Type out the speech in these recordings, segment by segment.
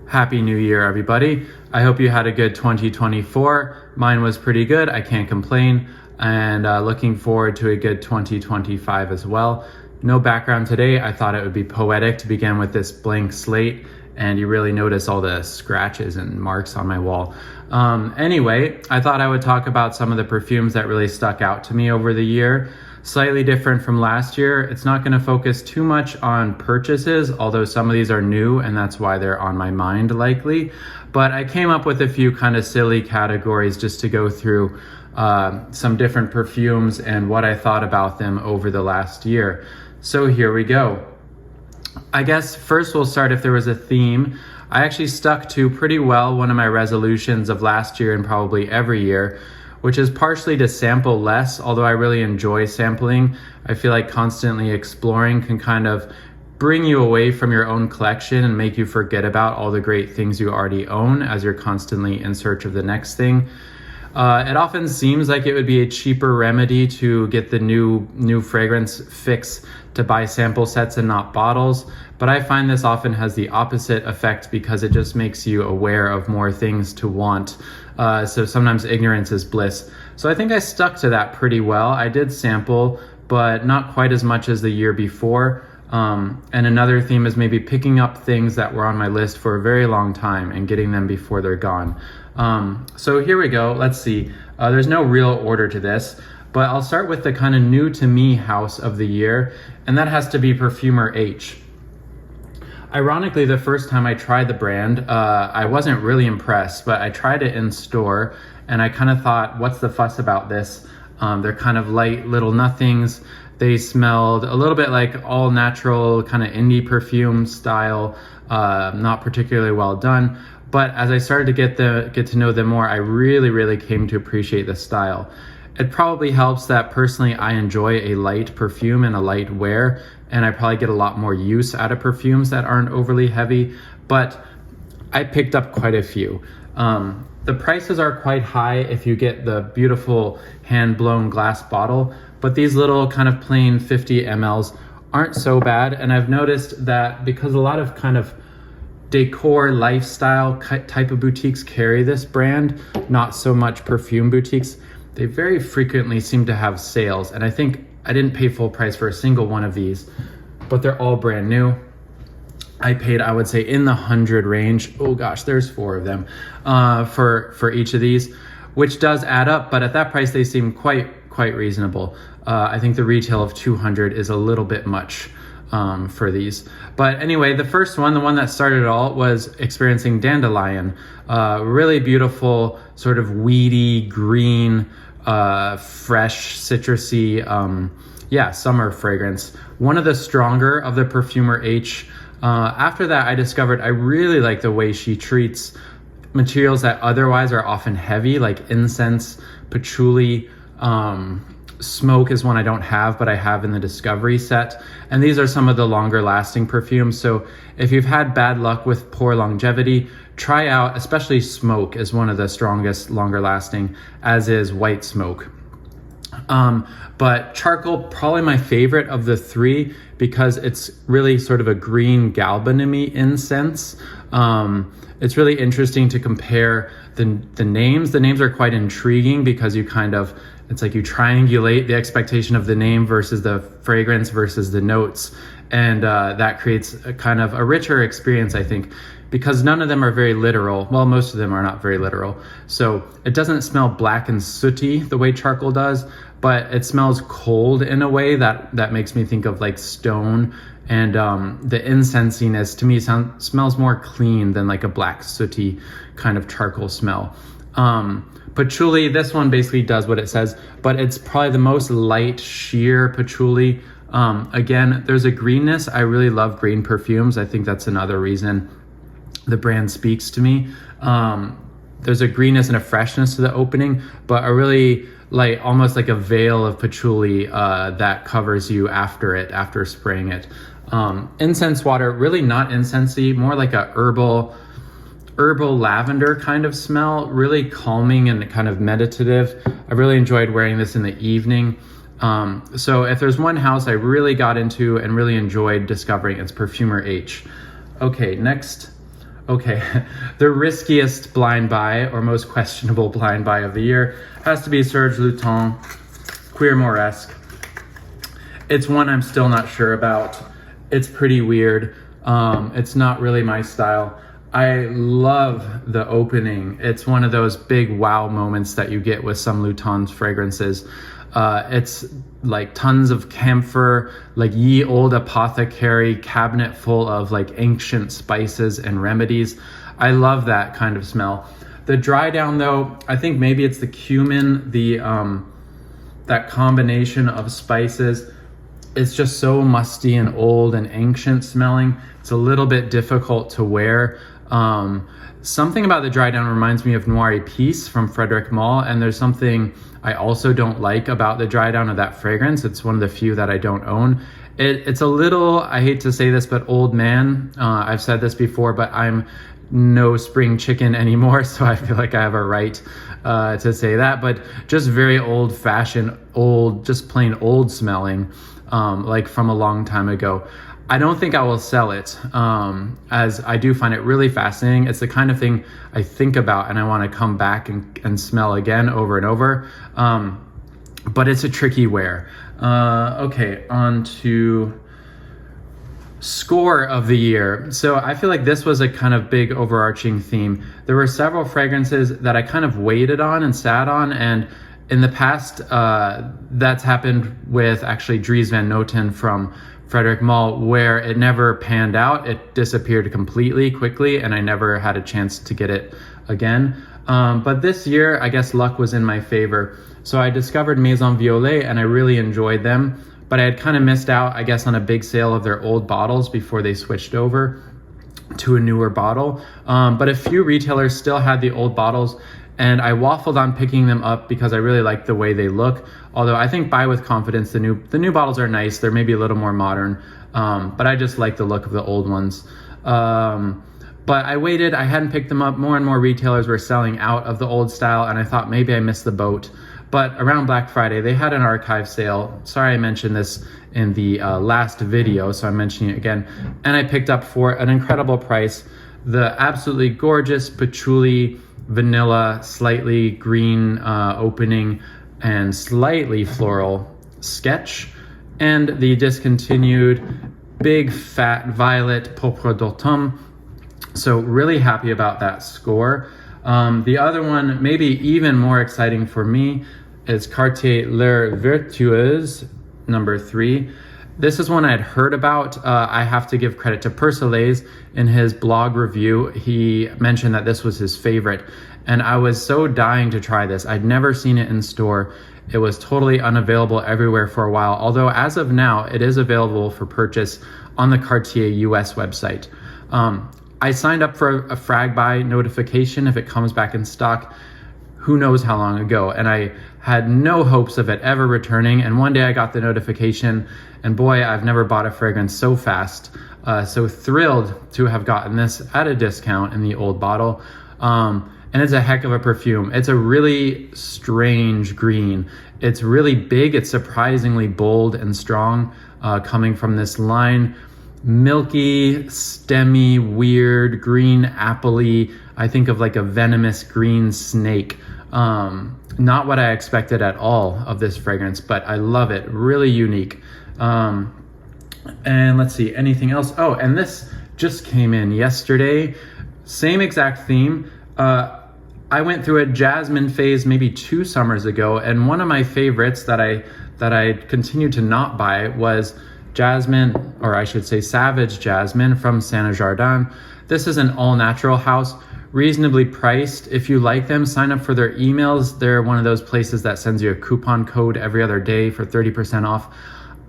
Happy New Year, everybody. I hope you had a good 2024. Mine was pretty good. I can't complain. And looking forward to a good 2025 as well. No background today. I thought it would be poetic to begin with this blank slate. And you really notice all the scratches and marks on my wall. Anyway, I thought I would talk about some of the perfumes that really stuck out to me over the year. Slightly different from last year. It's not going to focus too much on purchases, although some of these are new and that's why they're on my mind likely. But I came up with a few kind of silly categories just to go through some different perfumes and what I thought about them over the last year. So here we go. I guess first we'll start if there was a theme. I actually stuck to pretty well one of my resolutions of last year and probably every year, which is partially to sample less, although I really enjoy sampling. I feel like constantly exploring can kind of bring you away from your own collection and make you forget about all the great things you already own as you're constantly in search of the next thing. It often seems like it would be a cheaper remedy to get the new fragrance fix to buy sample sets and not bottles, but I find this often has the opposite effect because it just makes you aware of more things to want. So sometimes ignorance is bliss. So I think I stuck to that pretty well. I did sample, but not quite as much as the year before. And another theme is maybe picking up things that were on my list for a very long time and getting them before they're gone. So here we go. Let's see. There's no real order to this, but I'll start with the kind of new to me house of the year, and that has to be Perfumer H. Ironically, the first time I tried the brand, I wasn't really impressed, but I tried it in store and I kind of thought, what's the fuss about this? They're kind of light little nothings. They smelled a little bit like all natural kind of indie perfume style, not particularly well done. But as I started to get to know them more, I really came to appreciate the style. It probably helps that personally I enjoy a light perfume and a light wear, and I probably get a lot more use out of perfumes that aren't overly heavy, but I picked up quite a few. The prices are quite high if you get the beautiful hand-blown glass bottle, but these little kind of plain 50 mLs aren't so bad, and I've noticed that because a lot of kind of decor lifestyle type of boutiques carry this brand, not so much perfume boutiques, they very frequently seem to have sales, and I think I didn't pay full price for a single one of these, but they're all brand new. I paid, I would say, in the 100 range. Oh gosh, there's 4 of them for each of these, which does add up, but at that price they seem quite reasonable. I think the retail of 200 is a little bit much for these. But anyway, the first one, the one that started it all, was Experiencing Dandelion. Really beautiful, sort of weedy, green, fresh, citrusy, summer fragrance. One of the stronger of the Perfumer H. After that, I discovered I really like the way she treats materials that otherwise are often heavy, like incense, patchouli. Smoke is one I don't have, but I have in the Discovery set. And these are some of the longer lasting perfumes. So if you've had bad luck with poor longevity, try out, especially Smoke is one of the strongest, longer lasting, as is White Smoke. But Charcoal, probably my favorite of the 3 because it's really sort of a green galbanum-y incense. It's really interesting to compare the names. The names are quite intriguing because it's like you triangulate the expectation of the name versus the fragrance versus the notes. And that creates a kind of a richer experience, I think, because none of them are very literal. Well, most of them are not very literal. So it doesn't smell black and sooty the way Charcoal does, but it smells cold in a way that makes me think of like stone. And the incensiness to me smells more clean than like a black sooty kind of charcoal smell. Patchouli, this one basically does what it says, but it's probably the most light, sheer patchouli. Again, there's a greenness. I really love green perfumes. I think that's another reason the brand speaks to me. There's a greenness and a freshness to the opening, but a really almost like a veil of patchouli that covers you after spraying it. Incense water, really not incensey, more like a herbal lavender kind of smell, really calming and kind of meditative. I really enjoyed wearing this in the evening. So if there's one house I really got into and really enjoyed discovering, it's Perfumer H. Okay, next. Okay, the riskiest blind buy or most questionable blind buy of the year has to be Serge Lutens Queer Moresque. It's one I'm still not sure about. It's pretty weird. It's not really my style. I love the opening. It's one of those big wow moments that you get with some Lutens fragrances. It's like tons of camphor, like ye old apothecary cabinet full of like ancient spices and remedies. I love that kind of smell. The dry down though, I think maybe it's the cumin, that combination of spices. It's just so musty and old and ancient smelling. It's a little bit difficult to wear. Something about the dry down reminds me of Noir Épice from Frederic Malle, and there's something I also don't like about the dry down of that fragrance. It's one of the few that I don't own. It's a little, I hate to say this, but old man. I've said this before, but I'm no spring chicken anymore, so I feel like I have a right to say that, but just very old fashioned, old, just plain old smelling, like from a long time ago. I don't think I will sell it, as I do find it really fascinating. It's the kind of thing I think about and I want to come back and smell again over and over. But it's a tricky wear. Okay, on to score of the year. So I feel like this was a kind of big overarching theme. There were several fragrances that I kind of waited on and sat on, and in the past, that's happened with actually Dries Van Noten from Frederic Malle, where it never panned out. It disappeared completely quickly, and I never had a chance to get it again. But this year, I guess luck was in my favor. So I discovered Maison Violet, and I really enjoyed them. But I had kind of missed out, I guess, on a big sale of their old bottles before they switched over to a newer bottle. But a few retailers still had the old bottles, and I waffled on picking them up because I really like the way they look. Although I think buy with confidence, the new bottles are nice. They're maybe a little more modern, but I just like the look of the old ones. But I waited, I hadn't picked them up. More and more retailers were selling out of the old style, and I thought maybe I missed the boat. But around Black Friday, they had an archive sale. Sorry I mentioned this in the last video, so I'm mentioning it again. And I picked up for an incredible price the absolutely gorgeous patchouli vanilla, slightly green opening and slightly floral sketch, and the discontinued big fat violet pourpre d'automne. So really happy about that score. The other one, maybe even more exciting for me, is Cartier Les Vertueuses, number 3. This is one I had heard about. I have to give credit to Persolaise. In his blog review, he mentioned that this was his favorite. And I was so dying to try this. I'd never seen it in store. It was totally unavailable everywhere for a while. Although as of now, it is available for purchase on the Cartier US website. I signed up for a frag buy notification if it comes back in stock, who knows how long ago. And I had no hopes of it ever returning. And one day I got the notification, and boy, I've never bought a fragrance so fast. So thrilled to have gotten this at a discount in the old bottle. And it's a heck of a perfume. It's a really strange green. It's really big. It's surprisingly bold and strong, coming from this line. Milky, stemmy, weird, green, appley. I think of like a venomous green snake. Not what I expected at all of this fragrance, but I love it. Really unique. And let's see, anything else? Oh, and this just came in yesterday. Same exact theme. I went through a jasmine phase maybe 2 summers ago, and one of my favorites that I continued to not buy was jasmine, or I should say Savage Jasmine from Saint Jardin. This is an all-natural house, reasonably priced. If you like them, sign up for their emails. They're one of those places that sends you a coupon code every other day for 30% off.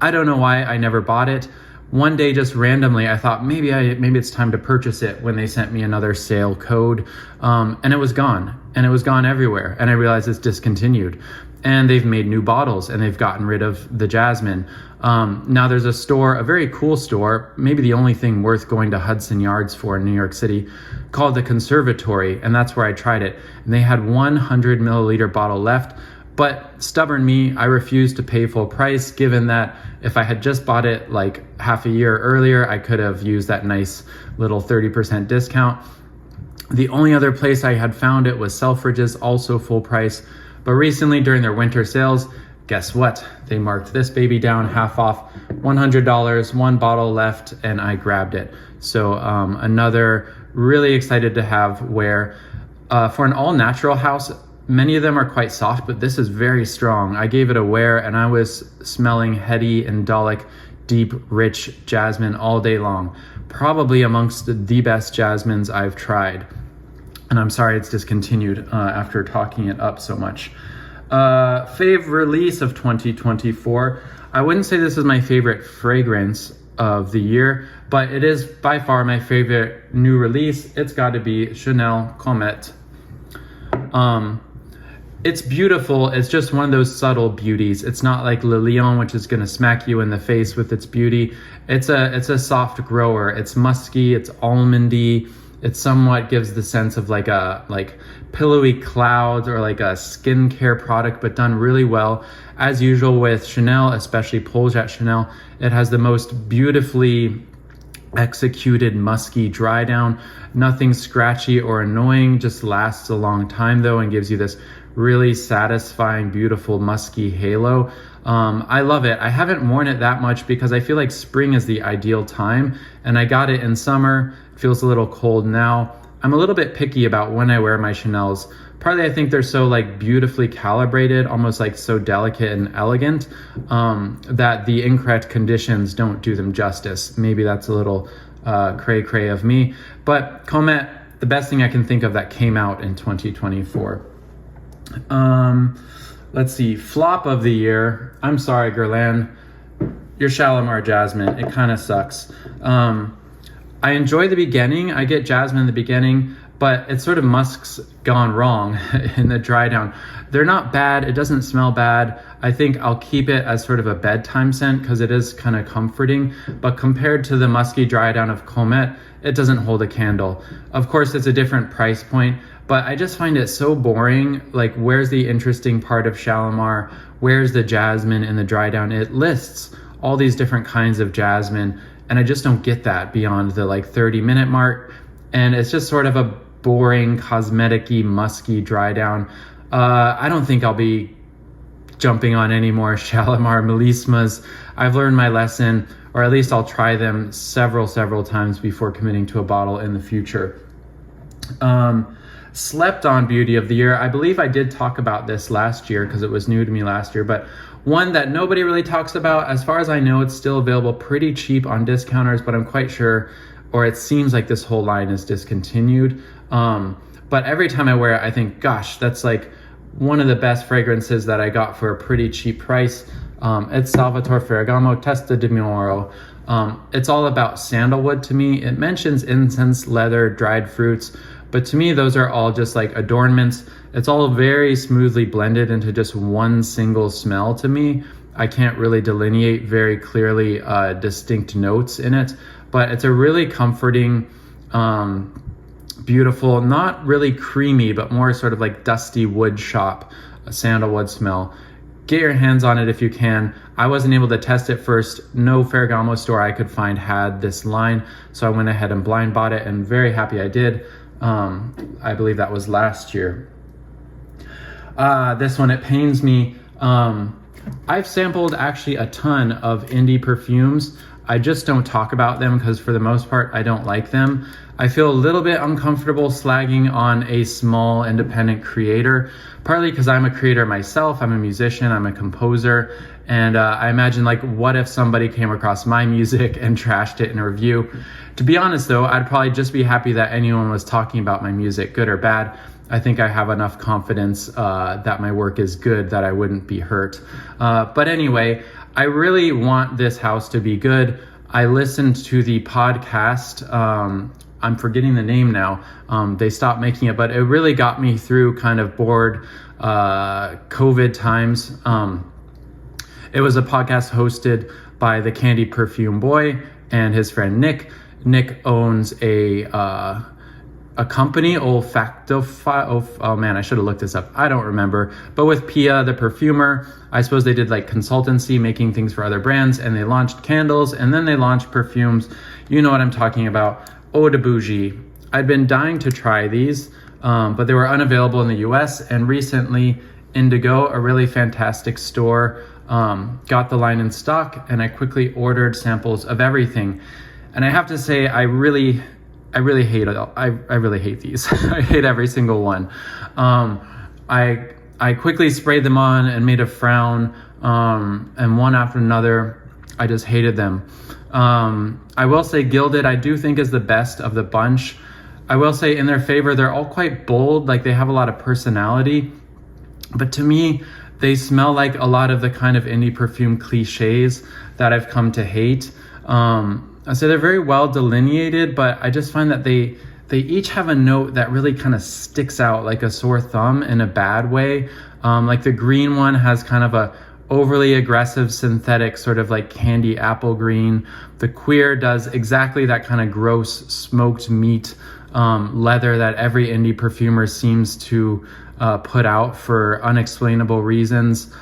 I don't know why I never bought it. One day, just randomly, I thought maybe it's time to purchase it when they sent me another sale code, and it was gone, and it was gone everywhere, and I realized it's discontinued, and they've made new bottles, and they've gotten rid of the jasmine. Now there's a store, a very cool store, maybe the only thing worth going to Hudson Yards for in New York City, called the Conservatory, and that's where I tried it, and they had 100 milliliter bottle left. But stubborn me, I refused to pay full price, given that if I had just bought it like half a year earlier, I could have used that nice little 30% discount. The only other place I had found it was Selfridges, also full price. But recently during their winter sales, guess what? They marked this baby down half off, $100, one bottle left, and I grabbed it. So another really excited to have wear. For an all natural house, many of them are quite soft, but this is very strong. I gave it a wear and I was smelling heady, indolic, deep, rich jasmine all day long. Probably amongst the best jasmines I've tried. And I'm sorry it's discontinued after talking it up so much. Fave release of 2024. I wouldn't say this is my favorite fragrance of the year, but it is by far my favorite new release. It's got to be Chanel Comet. It's beautiful. It's just one of those subtle beauties. It's not like Le Lion, which is going to smack you in the face with its beauty. It's a soft grower. It's musky. It's almondy. It somewhat gives the sense of like pillowy clouds or like a skincare product, but done really well. As usual with Chanel, especially Paul Jacques Chanel, it has the most beautifully executed musky dry down. Nothing scratchy or annoying, just lasts a long time though and gives you this really satisfying, beautiful musky halo. I love it. I haven't worn it that much because I feel like spring is the ideal time, and I got it in summer. It feels a little cold now. I'm a little bit picky about when I wear my Chanels. Partly I think they're so like beautifully calibrated, almost like so delicate and elegant, that the incorrect conditions don't do them justice. Maybe that's a little cray-cray of me. But Comet, the best thing I can think of that came out in 2024. Let's see, flop of the year. I'm sorry, Guerlain, your Shalimar Jasmine, it kind of sucks. I enjoy the beginning. I get jasmine in the beginning, but it's sort of musk's gone wrong in the dry down. They're not bad. It doesn't smell bad. I think I'll keep it as sort of a bedtime scent because it is kind of comforting. But compared to the musky dry down of Comet, it doesn't hold a candle. Of course, it's a different price point, but I just find it so boring. Like, where's the interesting part of Shalimar? Where's the jasmine in the dry down? It lists all these different kinds of jasmine, and I just don't get that beyond the like 30-minute mark. And it's just sort of a boring, cosmetic-y, musky dry down. I don't think I'll be jumping on any more Shalimar Melismas. I've learned my lesson, or at least I'll try them several times before committing to a bottle in the future. Slept on beauty of the year. I believe I did talk about this last year because it was new to me last year, but one that nobody really talks about, as far as I know, it's still available pretty cheap on discounters, but I'm quite sure, or it seems like this whole line is discontinued. But every time I wear it, I think, gosh, that's like one of the best fragrances that I got for a pretty cheap price. It's Salvatore Ferragamo Testa di Moro. It's all about sandalwood to me. It mentions incense, leather, dried fruits, but to me, those are all just like adornments. It's all very smoothly blended into just one single smell to me. I can't really delineate very clearly distinct notes in it, but it's a really comforting, beautiful, not really creamy, but more sort of like dusty wood shop sandalwood smell. Get your hands on it if you can. I wasn't able to test it first. No Ferragamo store I could find had this line, so I went ahead and blind bought it, and very happy I did. I believe that was last year. This one, it pains me. I've sampled actually a ton of indie perfumes. I just don't talk about them because for the most part, I don't like them. I feel a little bit uncomfortable slagging on a small independent creator, partly because I'm a creator myself. I'm a musician, I'm a composer. And I imagine, like, what if somebody came across my music and trashed it in a review? To be honest though, I'd probably just be happy that anyone was talking about my music, good or bad. I think I have enough confidence that my work is good that I wouldn't be hurt. But anyway, I really want this house to be good. I listened to the podcast, I'm forgetting the name now. They stopped making it, but it really got me through kind of bored COVID times. It was a podcast hosted by the Candy Perfume Boy and his friend Nick. Nick owns a company, oh man, I should have looked this up. I don't remember. But with Pia, the perfumer, I suppose they did like consultancy, making things for other brands, and they launched candles, and then they launched perfumes. You know what I'm talking about. Eau de Bougie. I'd been dying to try these, but they were unavailable in the US, and recently Indigo, a really fantastic store, got the line in stock, and I quickly ordered samples of everything. And I have to say, I really hate it. I really hate these. I hate every single one. I quickly sprayed them on and made a frown, and one after another, I just hated them. I will say Gilded, I do think is the best of the bunch. I will say in their favor, they're all quite bold, like they have a lot of personality, but to me, they smell like a lot of the kind of indie perfume cliches that I've come to hate. So they're very well delineated, but I just find that they each have a note that really kind of sticks out like a sore thumb in a bad way. Like the green one has kind of a overly aggressive synthetic sort of like candy apple green. The Queer does exactly that kind of gross smoked meat leather that every indie perfumer seems to put out for unexplainable reasons.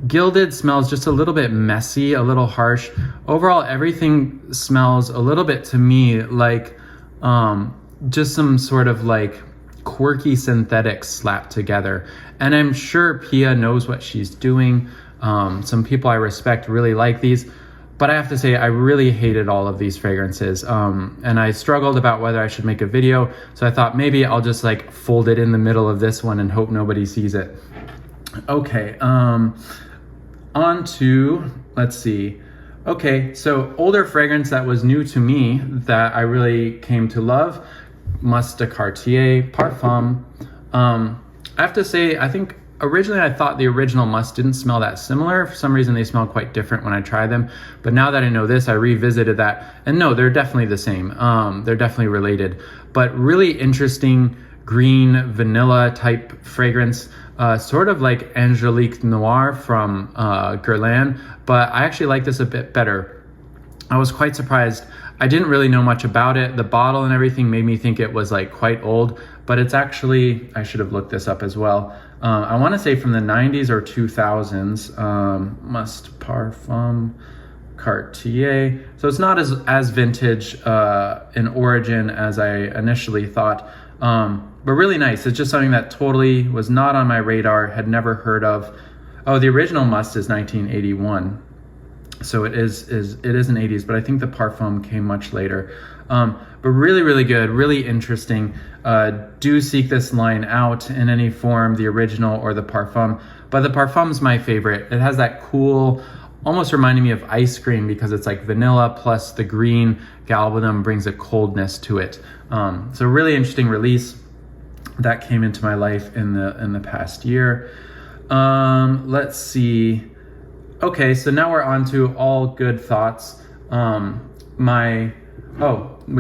Gilded smells just a little bit messy, a little harsh. Overall, everything smells a little bit to me like just some sort of like quirky synthetics slapped together. And I'm sure Pia knows what she's doing. Some people I respect really like these, but I have to say I really hated all of these fragrances. And I struggled about whether I should make a video. So I thought maybe I'll just like fold it in the middle of this one and hope nobody sees it. Okay, on to, let's see. Okay, so older fragrance that was new to me that I really came to love, Must de Cartier Parfum. I have to say, I think originally I thought the original Must didn't smell that similar. For some reason they smell quite different when I try them. But now that I know this, I revisited that. And no, they're definitely the same. They're definitely related. But really interesting green vanilla type fragrance. Sort of like Angelique Noir from Guerlain, but I actually like this a bit better. I was quite surprised. I didn't really know much about it. The bottle and everything made me think it was like quite old, but it's actually, I should have looked this up as well. I want to say from the 90s or 2000s, Must Parfum Cartier. So it's not as vintage in origin as I initially thought. But really nice. It's just something that totally was not on my radar, had never heard of. Oh, the original Must is 1981. So it is an 80s, but I think the Parfum came much later. But really, really good, really interesting. Do seek this line out in any form, the original or the Parfum. But the Parfum's my favorite. It has that cool, almost reminding me of ice cream because it's like vanilla plus the green galbanum brings a coldness to it. So really interesting release that came into my life in the past year. Let's see. Okay, so now we're on to all good thoughts. We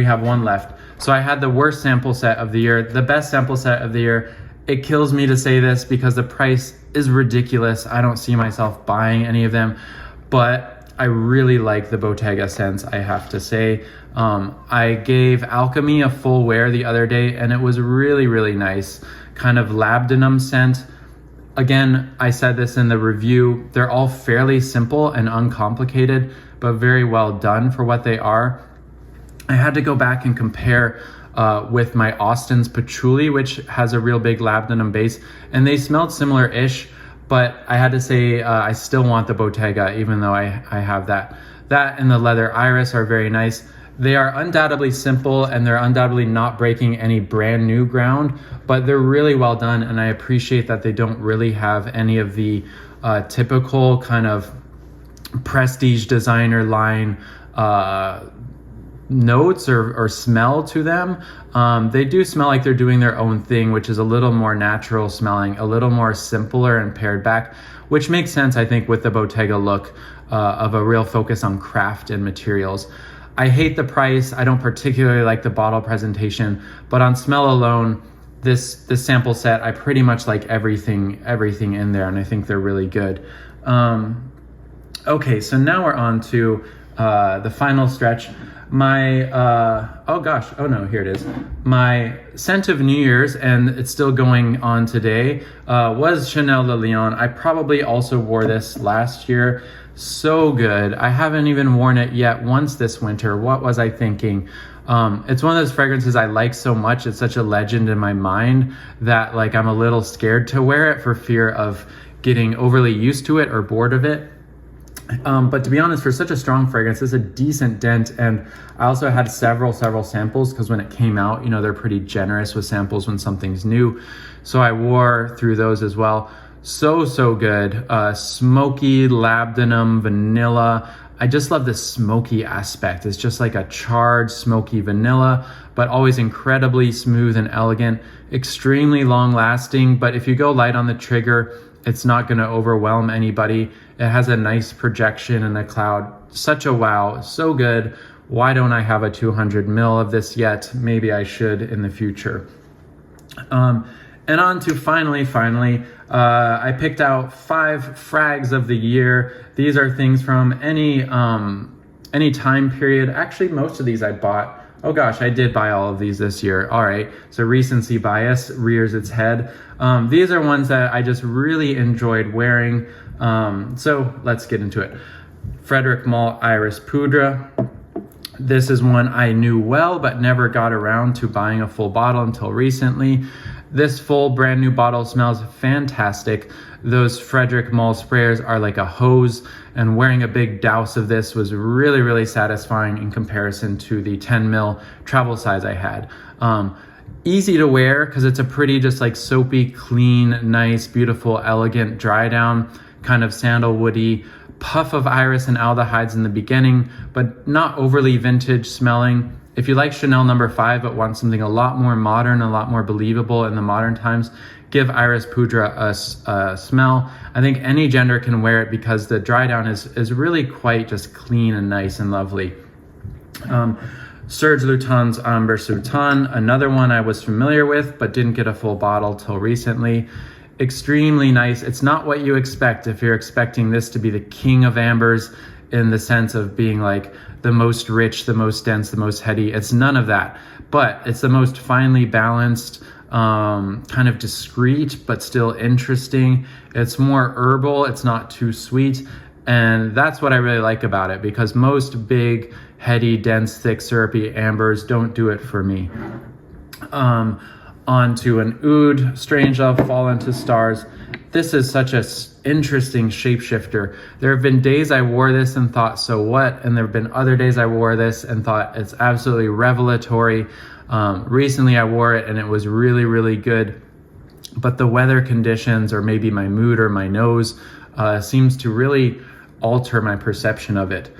have one left. So I had the worst sample set of the year, the best sample set of the year. It kills me to say this because the price is ridiculous. I don't see myself buying any of them, but I really like the Bottega scents, I have to say. I gave Alchemy a full wear the other day and it was really, really nice. Kind of labdanum scent. Again, I said this in the review, they're all fairly simple and uncomplicated, but very well done for what they are. I had to go back and compare with my Austin's Patchouli, which has a real big labdanum base, and they smelled similar-ish, but I had to say I still want the Bottega, even though I have that. That and the Leather Iris are very nice. They are undoubtedly simple and they're undoubtedly not breaking any brand new ground, but they're really well done, and I appreciate that they don't really have any of the typical kind of prestige designer line notes or smell to them. They do smell like they're doing their own thing, which is a little more natural smelling, a little more simpler and pared back, which makes sense, I think, with the Bottega look of a real focus on craft and materials. I hate the price. I don't particularly like the bottle presentation, but on smell alone, this sample set, I pretty much like everything in there, and I think they're really good. Okay, so now we're on to the final stretch. My, here it is. My scent of New Year's, and it's still going on today, was Chanel Le Lion. I probably also wore this last year. So good. I haven't even worn it yet once this winter. What was I thinking? It's one of those fragrances I like so much. It's such a legend in my mind that like I'm a little scared to wear it for fear of getting overly used to it or bored of it. But to be honest, for such a strong fragrance, it's a decent dent. And I also had several samples because when it came out, you know, they're pretty generous with samples when something's new. So I wore through those as well. So good. Smoky, labdanum, vanilla. I just love the smoky aspect. It's just like a charred, smoky vanilla, but always incredibly smooth and elegant, extremely long lasting. But if you go light on the trigger, it's not going to overwhelm anybody. It has a nice projection in the cloud. Such a wow. So good. Why don't I have a 200 ml of this yet? Maybe I should in the future. And on to finally, I picked out 5 frags of the year. These are things from any time period. Actually, most of these I bought. Oh gosh, I did buy all of these this year. All right, so recency bias rears its head. These are ones that I just really enjoyed wearing. So let's get into it. Frederic Malle Iris Poudre. This is one I knew well, but never got around to buying a full bottle until recently. This full brand new bottle smells fantastic. Those Frederic Malle sprayers are like a hose, and wearing a big douse of this was really satisfying in comparison to the 10 ml travel size I had. Easy to wear because it's a pretty just like soapy, clean, nice, beautiful, elegant dry down, kind of sandalwoody, puff of iris and aldehydes in the beginning, but not overly vintage smelling. If you like Chanel No. 5 but want something a lot more modern, a lot more believable in the modern times, give Iris Poudre a smell. I think any gender can wear it because the dry down is really quite just clean and nice and lovely. Serge Lutens Amber Sultan, another one I was familiar with but didn't get a full bottle till recently. Extremely nice. It's not what you expect if you're expecting this to be the king of ambers in the sense of being like the most rich, the most dense, the most heady. It's none of that, but it's the most finely balanced, kind of discreet, but still interesting. It's more herbal. It's not too sweet. And that's what I really like about it, because most big, heady, dense, thick, syrupy ambers don't do it for me. On to an oud, Strange Love, Fall Into Stars. This is such a interesting shapeshifter. There have been days I wore this and thought, so what? And there have been other days I wore this and thought it's absolutely revelatory. Recently I wore it and it was really good. But the weather conditions, or maybe my mood or my nose, seems to really alter my perception of it.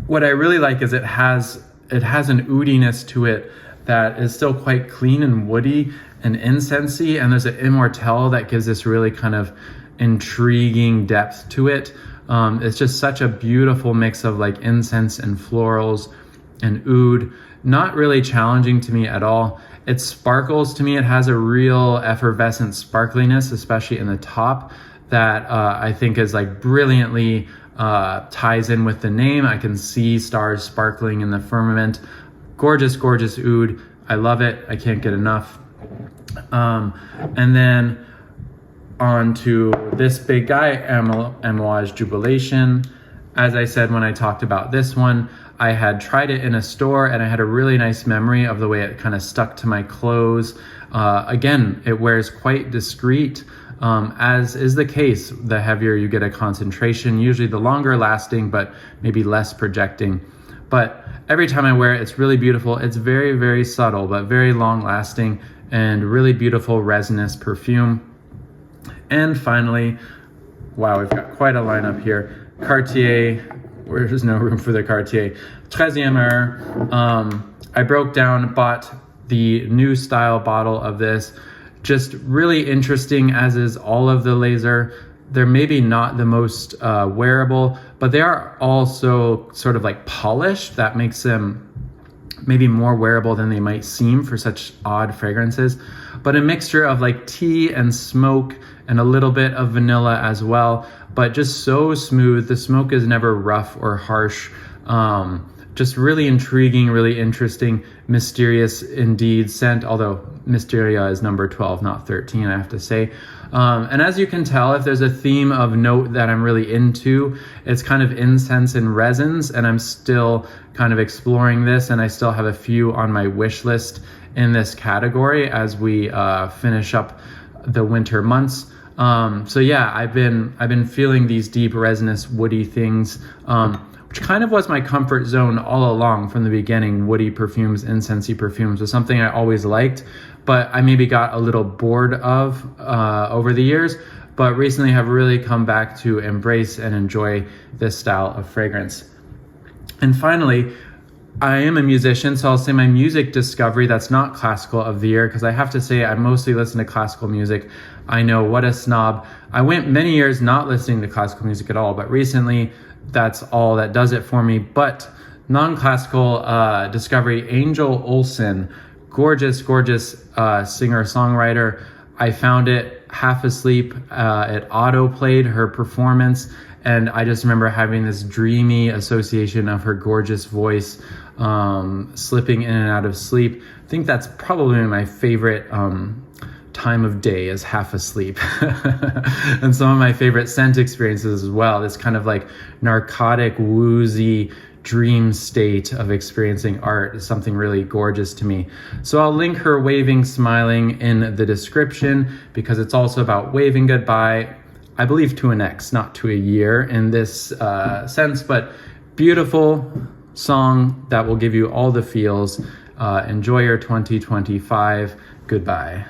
What I really like is it has an oudiness to it that is still quite clean and woody and incensey, and there's an immortelle that gives this really kind of intriguing depth to it. It's just such a beautiful mix of like incense and florals and oud. Not really challenging to me at all. It sparkles to me. It has a real effervescent sparkliness, especially in the top, that I think is like brilliantly ties in with the name. I can see stars sparkling in the firmament. Gorgeous oud. I love it. I can't get enough. And then on to this big guy, Amouage Jubilation. As I said when I talked about this one, I had tried it in a store and I had a really nice memory of the way it kind of stuck to my clothes. Again, it wears quite discreet, as is the case. The heavier you get a concentration, usually the longer lasting, but maybe less projecting. But every time I wear it, it's really beautiful. It's very subtle, but very long lasting and really beautiful resinous perfume. And finally, wow, we've got quite a lineup here. Cartier, where there's no room for the Cartier. 13e Heure. I broke down, bought the new style bottle of this. Just really interesting, as is all of the laser. They're maybe not the most wearable, but they are also sort of like polished. That makes them maybe more wearable than they might seem for such odd fragrances. But a mixture of like tea and smoke and a little bit of vanilla as well, but just so smooth. The smoke is never rough or harsh. Just really intriguing, really interesting, mysterious indeed scent, although Mysteria is number 12, not 13, I have to say. And as you can tell, if there's a theme of note that I'm really into, it's kind of incense and resins, and I'm still kind of exploring this, and I still have a few on my wish list in this category as we finish up the winter months. So yeah, I've been feeling these deep resinous woody things, which kind of was my comfort zone all along from the beginning. Woody perfumes, incensey perfumes was something I always liked, but I maybe got a little bored of over the years, but recently have really come back to embrace and enjoy this style of fragrance. And finally, I am a musician, so I'll say my music discovery that's not classical of the year, because I have to say I mostly listen to classical music. I know, what a snob. I went many years not listening to classical music at all, but recently that's all that does it for me. But non-classical discovery, Angel Olsen, gorgeous singer-songwriter. I found it half asleep. It auto-played her performance, and I just remember having this dreamy association of her gorgeous voice, slipping in and out of sleep. I think that's probably my favorite time of day, is half asleep. And some of my favorite scent experiences as well, this kind of like narcotic, woozy dream state of experiencing art is something really gorgeous to me. So I'll link her waving smiling in the description, because it's also about waving goodbye, I believe to an ex, not to a year in this sense, but beautiful song that will give you all the feels. Enjoy your 2025. Goodbye.